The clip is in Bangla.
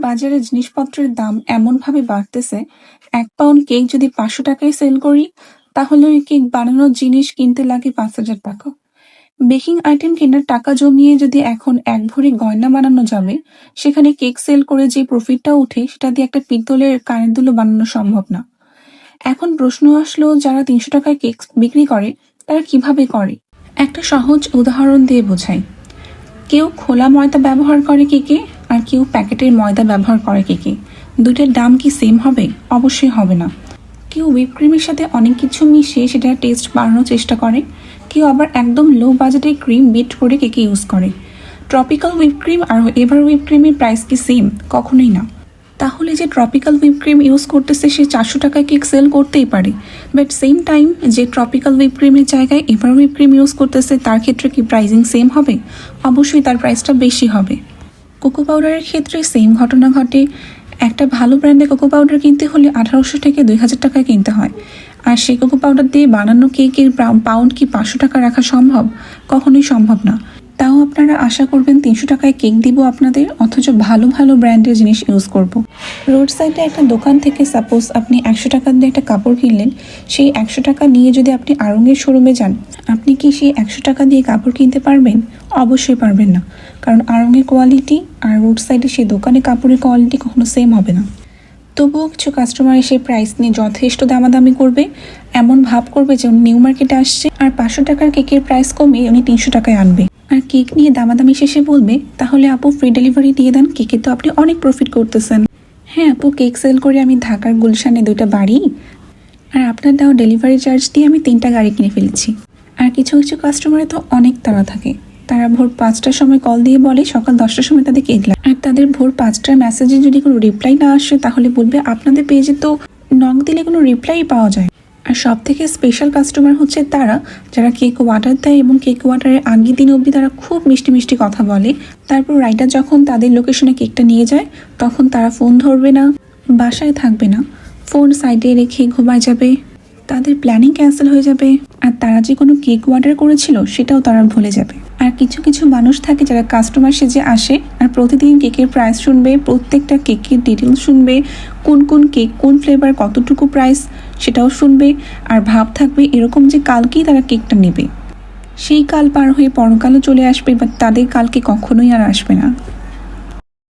বাজারে জিনিসপত্রের দাম এমনভাবে বাড়তেছে, 1 পাউন্ড কেক যদি 500 টাকায় সেল করি, তাহলে ওই কেক বানানোর জিনিস কিনতে লাগে 5,000 টাকা। বেকিং আইটেম কেনার টাকা জমিয়ে যদি এখন 1 ভরি গয়না বানানো যাবে, সেখানে কেক সেল করে যে প্রফিটটা ওঠে সেটা দিয়ে একটা পিতলের কানের দুল বানানো সম্ভব না। এখন প্রশ্ন আসলো, যারা 300 টাকায় কেক বিক্রি করে তারা কিভাবে করে? একটা সহজ উদাহরণ দিয়ে বোঝাই। কেউ খোলা ময়দা ব্যবহার করে কেকে, আর কেউ প্যাকেটের ময়দা ব্যবহার করে কেকে। দুইটার দাম কি সেম হবে? অবশ্যই হবে না। কেউ হুইপ ক্রিমের সাথে অনেক কিছু মিশিয়ে সেটার টেস্ট বাড়ানোর চেষ্টা করে, কেউ আবার একদম লো বাজেটের ক্রিম বিট করে কেকে ইউজ করে। ট্রপিক্যাল হুইপ ক্রিম আর এভার হুইপ ক্রিমের প্রাইস কি সেম? কখনোই না। তাহলে যে ট্রপিক্যাল হুইপ ক্রিম ইউজ করতেছে সে 400 টাকায় কেক সেল করতেই পারে, বাট সেম টাইম যে ট্রপিক্যাল হুইপ ক্রিমের জায়গায় এভার হুইপ ক্রিম ইউজ করতেছে তার ক্ষেত্রে কি প্রাইসিং সেম হবে? অবশ্যই তার প্রাইসটা বেশি হবে। কোকো পাউডারের ক্ষেত্রে সেম ঘটনা ঘটে। একটা ভালো ব্র্যান্ডে কোকো পাউডার কিনতে হলে 1800 থেকে 2000 টাকায় কিনতে হয়, আর সেই কোকো পাউডার দিয়ে বানানো কেকের পাউন্ড কি 500 টাকা রাখা সম্ভব? কখনোই সম্ভব না। তাও আপনারা আশা করবেন 300 টাকায় কেক দিব আপনাদের, অথচ ভালো ভালো ব্র্যান্ডের জিনিস ইউজ করব। রোড সাইডে একটা দোকান থেকে সাপোজ আপনি 100 টাকা দিয়ে একটা কাপড় কিনলেন, সেই 100 টাকা নিয়ে যদি আপনি আড়ংয়ের শোরুমে যান, আপনি কি সেই 100 টাকা দিয়ে কাপড় কিনতে পারবেন? অবশ্যই পারবেন না, কারণ আড়ংয়ের কোয়ালিটি আর রোড সাইডে সেই দোকানে কাপড়ের কোয়ালিটি কখনো সেম হবে না। তবুও কিছু কাস্টমার এসে প্রাইস নিয়ে যথেষ্ট দামাদামি করবে, এমন ভাব করবে যে উনি নিউ মার্কেটে আসছে আর 500 টাকার কেকের প্রাইস কমিয়ে উনি 300 টাকায় আনবে। আর কেক নিয়ে দামাদামি শেষে বলবে, তাহলে আপু ফ্রি ডেলিভারি দিয়ে দেন, কেকে তো আপনি অনেক প্রফিট করতেছেন। হ্যাঁ আপু, কেক সেল করে আমি ঢাকার গুলশানে 2টা বাড়ি আর আপনার দেওয়া ডেলিভারি চার্জ দিয়ে আমি 3টা গাড়ি কিনে ফেলেছি। আর কিছু কিছু কাস্টমারে তো অনেক তাড়া থাকে, তারা ভোর 5টার সময় কল দিয়ে বলে সকাল 10টার সময় তাদের কেক লাগে। আর তাদের ভোর 5টার মেসেজে যদি কোনো রিপ্লাই না আসে, তাহলে বলবে আপনাদের পেজে তো নক দিলে কোনো রিপ্লাই পাওয়া যায়। আর সব থেকে স্পেশাল কাস্টমার হচ্ছে তারা যারা কেক অর্ডার দেয় এবং কেক অর্ডারের আগের দিন অবধি তারা খুব মিষ্টি মিষ্টি কথা বলে, তারপর রাইডার যখন তাদের লোকেশনে কেকটা নিয়ে যায় তখন তারা ফোন ধরবে না, বাসায় থাকবে না, ফোন সাইডে রেখে ঘুমায় যাবে, তাদের প্ল্যানিং ক্যান্সেল হয়ে যাবে, আর তারা যে কোনো কেক অর্ডার করেছিল সেটাও তারা ভুলে যাবে। আর কিছু কিছু মানুষ থাকে যারা কাস্টমার সেজে আসে আর প্রতিদিন কেকের প্রাইস শুনবে, প্রত্যেকটা কেকের ডিটেলস শুনবে, কোন কোন কেক কোন ফ্লেভার কতটুকু প্রাইস সেটাও শুনবে, আর ভাব থাকবে এরকম যে কালকেই তারা কেকটা নেবে। সেই কাল পার হয়ে পরকালও চলে আসবে, বাট তাদের কালকে কখনোই আর আসবে না।